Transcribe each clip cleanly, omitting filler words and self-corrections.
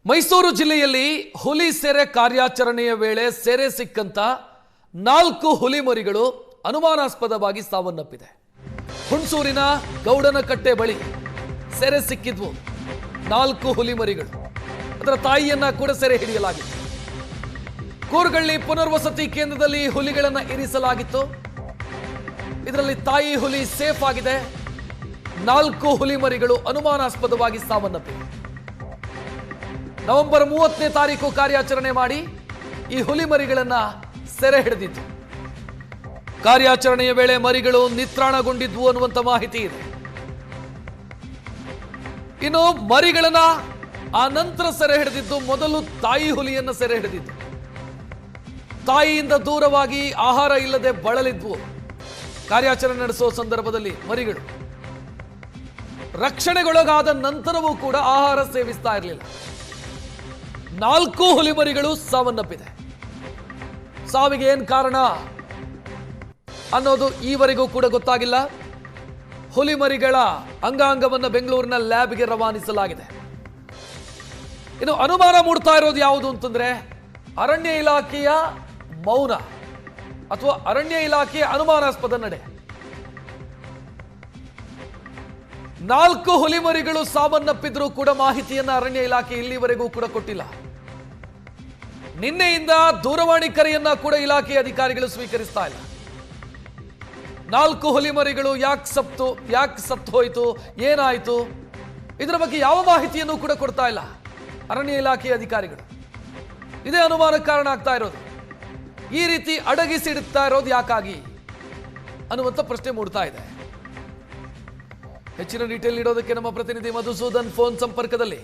ಮೈಸೂರು ಜಿಲ್ಲೆಯಲ್ಲಿ ಹುಲಿ ಸೆರೆ ಕಾರ್ಯಾಚರಣೆಯ ವೇಳೆ ಸೆರೆ ಸಿಕ್ಕಂತ 4 ಹುಲಿ ಮರಿಗಳು ಅನುಮಾನಾಸ್ಪದವಾಗಿ ಸಾವನ್ನಪ್ಪಿದೆ. ಹುಣಸೂರಿನ ಗೌಡನಕಟ್ಟೆ ಬಳಿ ಸೆರೆ ಸಿಕ್ಕಿದ್ವು 4 ಹುಲಿ ಮರಿಗಳು. ಅದರ ತಾಯಿಯನ್ನ ಕೂಡ ಸೆರೆ ಹಿಡಿಯಲಾಗಿತ್ತು. ಕೂರ್ಗಳ್ಳಿ ಪುನರ್ವಸತಿ ಕೇಂದ್ರದಲ್ಲಿ ಹುಲಿಗಳನ್ನು ಇರಿಸಲಾಗಿತ್ತು. ಇದರಲ್ಲಿ ತಾಯಿ ಹುಲಿ ಸೇಫ್ ಆಗಿದೆ. 4 ಹುಲಿ ಮರಿಗಳು ಅನುಮಾನಾಸ್ಪದವಾಗಿ ಸಾವನ್ನಪ್ಪಿವೆ. ನವೆಂಬರ್ 30ನೇ ತಾರೀಕು ಕಾರ್ಯಾಚರಣೆ ಮಾಡಿ ಈ ಹುಲಿ ಮರಿಗಳನ್ನ ಸೆರೆ ಹಿಡಿದಿತ್ತು. ಕಾರ್ಯಾಚರಣೆಯ ವೇಳೆ ಮರಿಗಳು ನಿತ್ರಾಣಗೊಂಡಿದ್ವು ಅನ್ನುವಂತ ಮಾಹಿತಿ ಇದೆ. ಇನ್ನು ಮರಿಗಳನ್ನ ಆ ನಂತರ ಸೆರೆ ಹಿಡಿದಿದ್ದು ಮೊದಲು ತಾಯಿ ಹುಲಿಯನ್ನ ಸೆರೆ ಹಿಡಿದಿದ್ದು. ತಾಯಿಯಿಂದ ದೂರವಾಗಿ ಆಹಾರ ಇಲ್ಲದೆ ಬಳಲಿದ್ವು. ಕಾರ್ಯಾಚರಣೆ ನಡೆಸುವ ಸಂದರ್ಭದಲ್ಲಿ ಮರಿಗಳು ರಕ್ಷಣೆಗೊಳಗಾದ ನಂತರವೂ ಕೂಡ ಆಹಾರ ಸೇವಿಸ್ತಾ ಇರಲಿಲ್ಲ. 4 ಹುಲಿ ಮರಿಗಳು ಸಾವನ್ನಪ್ಪಿದೆ. ಸಾವಿಗೆ ಏನ್ ಕಾರಣ ಅನ್ನೋದು ಈವರೆಗೂ ಕೂಡ ಗೊತ್ತಾಗಿಲ್ಲ. ಹುಲಿ ಮರಿಗಳ ಅಂಗಾಂಗವನ್ನು ಬೆಂಗಳೂರಿನ ಲ್ಯಾಬ್ಗೆ ರವಾನಿಸಲಾಗಿದೆ. ಇನ್ನು ಅನುಮಾನ ಮೂಡ್ತಾ ಇರೋದು ಯಾವುದು ಅಂತಂದ್ರೆ ಅರಣ್ಯ ಇಲಾಖೆಯ ಮೌನ ಅಥವಾ ಅರಣ್ಯ ಇಲಾಖೆಯ ಅನುಮಾನಾಸ್ಪದ ನಡೆ. 4 ಹುಲಿ ಮರಿಗಳು ಸಾವನ್ನಪ್ಪಿದ್ರೂ ಕೂಡ ಮಾಹಿತಿಯನ್ನ ಅರಣ್ಯ ಇಲಾಖೆ ಇಲ್ಲಿವರೆಗೂ ಕೂಡ ಕೊಟ್ಟಿಲ್ಲ. ನಿನ್ನೆಯಿಂದ ದೂರವಾಣಿ ಕರೆಯನ್ನ ಕೂಡ ಇಲಾಖೆಯ ಅಧಿಕಾರಿಗಳು ಸ್ವೀಕರಿಸ್ತಾ ಇಲ್ಲ. 4 ಹುಲಿ ಮರಿಗಳು ಯಾಕೆ ಸತ್ತು ಹೋಯಿತು, ಏನಾಯಿತು, ಇದರ ಬಗ್ಗೆ ಯಾವ ಮಾಹಿತಿಯನ್ನು ಕೂಡ ಕೊಡ್ತಾ ಇಲ್ಲ ಅರಣ್ಯ ಇಲಾಖೆಯ ಅಧಿಕಾರಿಗಳು. ಇದೇ ಅನುಮಾನಕ್ಕೆ ಕಾರಣ ಆಗ್ತಾ ಇರೋದು. ಈ ರೀತಿ ಅಡಗಿಸಿಡುತ್ತಾ ಇರೋದು ಯಾಕಾಗಿ ಅನ್ನುವಂಥ ಪ್ರಶ್ನೆ ಮೂಡ್ತಾ ಇದೆ. ಹೆಚ್ಚಿನ ಡೀಟೇಲ್ ನೀಡೋದಕ್ಕೆ ನಮ್ಮ ಪ್ರತಿನಿಧಿ ಮಧುಸೂದನ್ ಫೋನ್ ಸಂಪರ್ಕದಲ್ಲಿ.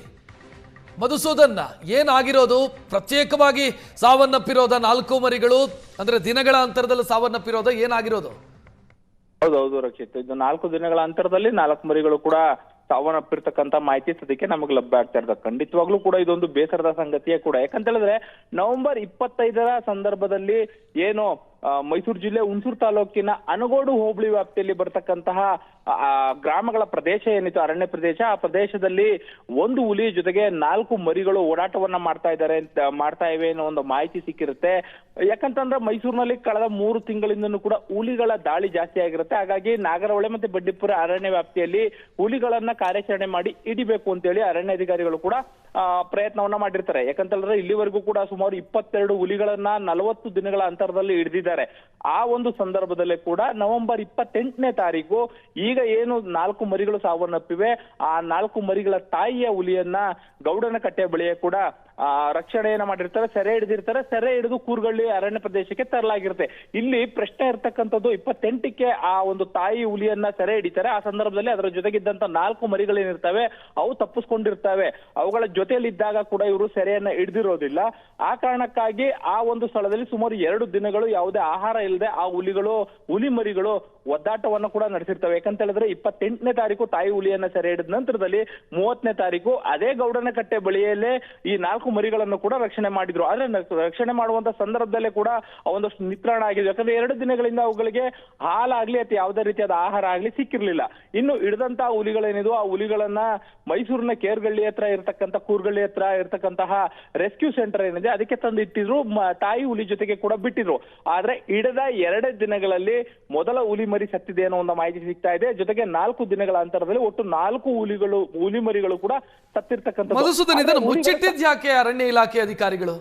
ಮಧುಸೂದನ್, ಏನಾಗಿರೋದು? ಪ್ರತ್ಯೇಕವಾಗಿ ಸಾವನ್ನಪ್ಪಿರೋದ 4 ಮರಿಗಳು, ಅಂದ್ರೆ ದಿನಗಳ ಅಂತರದಲ್ಲಿ ಸಾವನ್ನಪ್ಪಿರೋದ, ಏನಾಗಿರೋದು? ಹೌದೌದು ರಕ್ಷಿತ್, ಇದು 4 ದಿನಗಳ ಅಂತರದಲ್ಲಿ 4 ಮರಿಗಳು ಕೂಡ ಸಾವನ್ನಪ್ಪಿರ್ತಕ್ಕಂಥ ಮಾಹಿತಿ ಸದ್ಯಕ್ಕೆ ನಮಗೆ ಲಭ್ಯ ಆಗ್ತಾ ಇರ್ತದೆ. ಖಂಡಿತವಾಗ್ಲೂ ಕೂಡ ಇದೊಂದು ಬೇಸರದ ಸಂಗತಿಯೇ ಕೂಡ. ಯಾಕಂತ ಹೇಳಿದ್ರೆ ನವೆಂಬರ್ 25ರ ಸಂದರ್ಭದಲ್ಲಿ ಏನು ಮೈಸೂರು ಜಿಲ್ಲೆ ಹುಣಸೂರು ತಾಲೂಕಿನ ಅನಗೋಡು ಹೋಬಳಿ ವ್ಯಾಪ್ತಿಯಲ್ಲಿ ಬರ್ತಕ್ಕಂತಹ ಗ್ರಾಮಗಳ ಪ್ರದೇಶ ಏನಿತ್ತು, ಅರಣ್ಯ ಪ್ರದೇಶ, ಆ ಪ್ರದೇಶದಲ್ಲಿ 1 ಹುಲಿ ಜೊತೆಗೆ 4 ಮರಿಗಳು ಓಡಾಟವನ್ನ ಮಾಡ್ತಾ ಇವೆ ಅನ್ನೋ ಒಂದು ಮಾಹಿತಿ ಸಿಕ್ಕಿರುತ್ತೆ. ಯಾಕಂತಂದ್ರೆ ಮೈಸೂರಿನಲ್ಲಿ ಕಳೆದ 3 ತಿಂಗಳಿಂದನೂ ಕೂಡ ಹುಲಿಗಳ ದಾಳಿ ಜಾಸ್ತಿ ಆಗಿರುತ್ತೆ. ಹಾಗಾಗಿ ನಾಗರಹೊಳೆ ಮತ್ತೆ ಬಂಡೀಪುರ ಅರಣ್ಯ ವ್ಯಾಪ್ತಿಯಲ್ಲಿ ಹುಲಿಗಳನ್ನ ಕಾರ್ಯಾಚರಣೆ ಮಾಡಿ ಹಿಡಿಬೇಕು ಅಂತೇಳಿ ಅರಣ್ಯಾಧಿಕಾರಿಗಳು ಕೂಡ ಪ್ರಯತ್ನವನ್ನ ಮಾಡಿರ್ತಾರೆ. ಯಾಕಂತಂದ್ರೆ ಇಲ್ಲಿವರೆಗೂ ಕೂಡ ಸುಮಾರು 22 ಹುಲಿಗಳನ್ನ 40 ದಿನಗಳ ಅಂತರದಲ್ಲಿ ಹಿಡಿದಿದ್ದಾರೆ. ಆ ಒಂದು ಸಂದರ್ಭದಲ್ಲೇ ಕೂಡ ನವೆಂಬರ್ 28ನೇ ತಾರೀಕು ಈಗ ಏನು 4 ಮರಿಗಳು ಸಾವನ್ನಪ್ಪಿವೆ, ಆ 4 ಮರಿಗಳ ತಾಯಿಯ ಹುಲಿಯನ್ನ ಗೌಡನಕಟ್ಟೆ ಬಳಿಯೇ ಕೂಡ ರಕ್ಷಣೆಯನ್ನ ಮಾಡಿರ್ತಾರೆ, ಸೆರೆ ಹಿಡಿದಿರ್ತಾರೆ. ಸೆರೆ ಹಿಡಿದು ಕೂರ್ಗಳ್ಳಿ ಅರಣ್ಯ ಪ್ರದೇಶಕ್ಕೆ ತರಲಾಗಿರುತ್ತೆ. ಇಲ್ಲಿ ಪ್ರಶ್ನೆ ಇರ್ತಕ್ಕಂಥದ್ದು 28ಕ್ಕೆ ಆ ಒಂದು ತಾಯಿ ಹುಲಿಯನ್ನ ಸೆರೆ ಹಿಡಿತಾರೆ. ಆ ಸಂದರ್ಭದಲ್ಲಿ ಅದರ ಜೊತೆಗಿದ್ದಂತ 4 ಮರಿಗಳೇನಿರ್ತವೆ ಅವು ತಪ್ಪಿಸ್ಕೊಂಡಿರ್ತವೆ. ಅವುಗಳ ಜೊತೆಯಲ್ಲಿದ್ದಾಗ ಕೂಡ ಇವರು ಸೆರೆಯನ್ನ ಹಿಡಿದಿರೋದಿಲ್ಲ. ಆ ಕಾರಣಕ್ಕಾಗಿ ಆ ಒಂದು ಸ್ಥಳದಲ್ಲಿ ಸುಮಾರು 2 ದಿನಗಳು ಯಾವುದೇ ಆಹಾರ ಇಲ್ಲದೆ ಆ ಹುಲಿ ಮರಿಗಳು ಒದ್ದಾಟವನ್ನು ಕೂಡ ನಡೆಸಿರ್ತವೆ. ಯಾಕಂತ ಹೇಳಿದ್ರೆ 28ನೇ ತಾರೀಕು ತಾಯಿ ಹುಲಿಯನ್ನ ಸೆರೆ ಹಿಡಿದ ನಂತರದಲ್ಲಿ 30ನೇ ತಾರೀಕು ಅದೇ ಗೌಡನಕಟ್ಟೆ ಬಳಿಯಲ್ಲೇ ಈ 4 ಮರಿಗಳನ್ನು ಕೂಡ ರಕ್ಷಣೆ ಮಾಡಿದ್ರು. ಆದ್ರೆ ರಕ್ಷಣೆ ಮಾಡುವಂತ ಸಂದರ್ಭದಲ್ಲೇ ಕೂಡ ಒಂದಷ್ಟು ನಿತ್ರಾಣ ಆಗಿದೆ. ಯಾಕಂದ್ರೆ 2 ದಿನಗಳಿಂದ ಅವುಗಳಿಗೆ ಹಾಲಾಗ್ಲಿ ಅಥವಾ ಯಾವುದೇ ರೀತಿಯಾದ ಆಹಾರ ಆಗ್ಲಿ ಸಿಕ್ಕಿರ್ಲಿಲ್ಲ. ಇನ್ನು ಹಿಡಿದಂತಹ ಹುಲಿಗಳೇನಿದ್ವು ಆ ಹುಲಿಗಳನ್ನ ಮೈಸೂರಿನ ಕೇರ್ಗಳ್ಳಿ ಹತ್ರ ಇರತಕ್ಕಂತ ಕೂರ್ಗಳ್ಳಿ ಹತ್ರ ಇರತಕ್ಕಂತಹ ರೆಸ್ಕ್ಯೂ ಸೆಂಟರ್ ಏನಿದೆ ಅದಕ್ಕೆ ತಂದು ಇಟ್ಟಿದ್ರು. ತಾಯಿ ಹುಲಿ ಜೊತೆಗೆ ಕೂಡ ಬಿಟ್ಟಿದ್ರು. ಆದ್ರೆ ಹಿಡಿದ 2 ದಿನಗಳಲ್ಲಿ ಮೊದಲ ಹುಲಿ ಮರಿ ಸತ್ತಿದೆ ಅನ್ನೋ ಒಂದು ಮಾಹಿತಿ ಸಿಗ್ತಾ ಇದೆ. ಜೊತೆಗೆ 4 ದಿನಗಳ ಅಂತರದಲ್ಲಿ ಒಟ್ಟು 4 ಹುಲಿ ಮರಿಗಳು ಕೂಡ ಸತ್ತಿರ್ತಕ್ಕಂಥ. ಮಧುಸೂದನ್, ಇದನ್ನು ಮುಚ್ಚಿಟ್ಟಿದ್ ಯಾಕೆ ಅರಣ್ಯ ಇಲಾಖೆ ಅಧಿಕಾರಿಗಳು?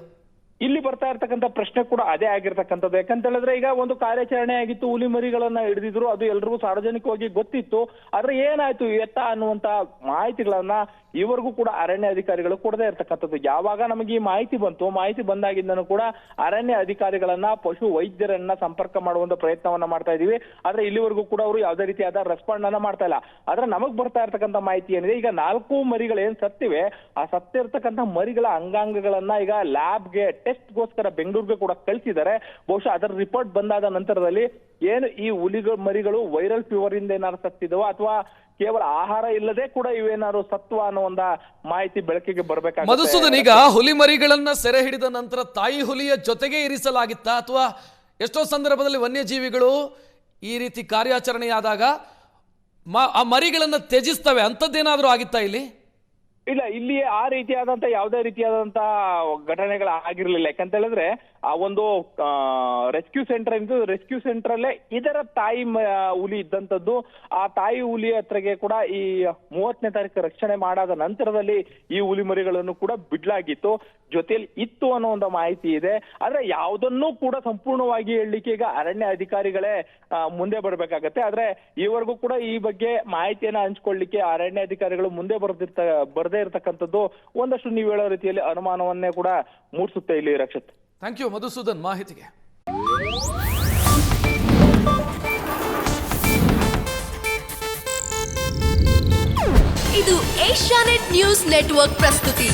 ಇಲ್ಲಿ ಬರ್ತಾ ಇರ್ತಕ್ಕಂಥ ಪ್ರಶ್ನೆ ಕೂಡ ಅದೇ ಆಗಿರ್ತಕ್ಕಂಥದ್ದು. ಯಾಕಂತ ಹೇಳಿದ್ರೆ ಈಗ ಒಂದು ಕಾರ್ಯಾಚರಣೆ ಆಗಿತ್ತು, ಹುಲಿ ಮರಿಗಳನ್ನ ಹಿಡಿದಿದ್ರು, ಅದು ಎಲ್ರಿಗೂ ಸಾರ್ವಜನಿಕವಾಗಿ ಗೊತ್ತಿತ್ತು. ಆದ್ರೆ ಏನಾಯ್ತು ಎತ್ತ ಅನ್ನುವಂತ ಮಾಹಿತಿಗಳನ್ನ ಇವರೆಗೂ ಕೂಡ ಅರಣ್ಯ ಅಧಿಕಾರಿಗಳು ಕೊಡದೇ ಇರ್ತಕ್ಕಂಥದ್ದು. ಯಾವಾಗ ನಮಗೆ ಈ ಮಾಹಿತಿ ಬಂದಾಗಿಂದನೂ ಕೂಡ ಅರಣ್ಯ ಅಧಿಕಾರಿಗಳನ್ನ, ಪಶು ವೈದ್ಯರನ್ನ ಸಂಪರ್ಕ ಮಾಡುವಂತ ಪ್ರಯತ್ನವನ್ನ ಮಾಡ್ತಾ ಇದೀವಿ. ಆದ್ರೆ ಇಲ್ಲಿವರೆಗೂ ಕೂಡ ಅವರು ಯಾವುದೇ ರೀತಿಯಾದ ರೆಸ್ಪಾಂಡ್ ಅನ್ನ ಮಾಡ್ತಾ ಇಲ್ಲ. ಆದ್ರೆ ನಮಗ್ ಬರ್ತಾ ಇರ್ತಕ್ಕಂಥ ಮಾಹಿತಿ ಏನಿದೆ, ಈಗ 4 ಮರಿಗಳು ಏನ್ ಸತ್ತಿವೆ, ಆ ಸತ್ತಿರ್ತಕ್ಕಂಥ ಮರಿಗಳ ಅಂಗಾಂಗಗಳನ್ನ ಈಗ ಲ್ಯಾಬ್ಗೆ ಟೆಸ್ಟ್ಗೋಸ್ಕರ ಬೆಂಗಳೂರಿಗೆ ಕೂಡ ಕಳಿಸಿದ್ದಾರೆ. ಬಹುಶಃ ಅದರ ರಿಪೋರ್ಟ್ ಬಂದಾದ ನಂತರದಲ್ಲಿ ಏನು ಈ ಮರಿಗಳು ವೈರಲ್ ಫೀವರ್ ಇಂದ ಏನಾದ್ರು ಸತ್ತಿದವ ಅಥವಾ ಕೇವಲ ಆಹಾರ ಇಲ್ಲದೆ ಕೂಡ ಇವೇನಾದ್ರು ಸತ್ವ ಅನ್ನೋ ಒಂದು ಮಾಹಿತಿ ಬೆಳಕಿಗೆ ಬರಬೇಕಾಗುತ್ತೆ. ಮಧುಸೂದನ್, ಈಗ ಹುಲಿ ಮರಿಗಳನ್ನ ಸೆರೆ ಹಿಡಿದ ನಂತರ ತಾಯಿ ಹುಲಿಯ ಜೊತೆಗೆ ಇರಿಸಲಾಗಿತ್ತಾ ಅಥವಾ ಎಷ್ಟೋ ಸಂದರ್ಭದಲ್ಲಿ ವನ್ಯಜೀವಿಗಳು ಈ ರೀತಿ ಕಾರ್ಯಾಚರಣೆಯಾದಾಗ ಆ ಮರಿಗಳನ್ನು ತ್ಯಜಿಸ್ತವೆ, ಅಂಥದ್ದೇನಾದರೂ ಆಗಿತ್ತಾ ಇಲ್ಲಿ? ಇಲ್ಲ, ಇಲ್ಲಿ ಆ ರೀತಿಯಾದಂತ ಯಾವುದೇ ರೀತಿಯಾದಂತ ಘಟನೆಗಳು ಆಗಿರ್ಲಿಲ್ಲ. ಯಾಕಂತ ಹೇಳಿದ್ರೆ ಆ ಒಂದು ರೆಸ್ಕ್ಯೂ ಸೆಂಟರ್ ಅಲ್ಲೇ ಇದರ ತಾಯಿ ಹುಲಿ ಇದ್ದಂಥದ್ದು. ಆ ತಾಯಿ ಹುಲಿ ಹತ್ರಗೆ ಕೂಡ ಈ 30ನೇ ತಾರೀಕು ರಕ್ಷಣೆ ಮಾಡಾದ ನಂತರದಲ್ಲಿ ಈ ಹುಲಿ ಮರಿಗಳನ್ನು ಕೂಡ ಬಿಡ್ಲಾಗಿತ್ತು, ಜೊತೆಯಲ್ಲಿ ಇತ್ತು ಅನ್ನೋ ಒಂದು ಮಾಹಿತಿ ಇದೆ. ಆದ್ರೆ ಯಾವುದನ್ನೂ ಕೂಡ ಸಂಪೂರ್ಣವಾಗಿ ಹೇಳಲಿಕ್ಕೆ ಈಗ ಅರಣ್ಯ ಅಧಿಕಾರಿಗಳೇ ಮುಂದೆ ಬರ್ಬೇಕಾಗತ್ತೆ. ಆದ್ರೆ ಈವರೆಗೂ ಕೂಡ ಈ ಬಗ್ಗೆ ಮಾಹಿತಿಯನ್ನ ಹಂಚ್ಕೊಳ್ಳಿಕ್ಕೆ ಅರಣ್ಯ ಅಧಿಕಾರಿಗಳು ಮುಂದೆ ಬರದೇ ಇರತಕ್ಕಂಥದ್ದು ಒಂದಷ್ಟು ನೀವು ಹೇಳೋ ರೀತಿಯಲ್ಲಿ ಅನುಮಾನವನ್ನೇ ಕೂಡ ಮೂಡಿಸುತ್ತೆ ಇಲ್ಲಿ ರಕ್ಷಿತ್. ಥ್ಯಾಂಕ್ ಯು ಮಧುಸೂದನ್ ಮಾಹಿತಿಗೆ. ಇದು ಏಷ್ಯಾನೆಟ್ ನ್ಯೂಸ್ ನೆಟ್ವರ್ಕ್ ಪ್ರಸ್ತುತಿ.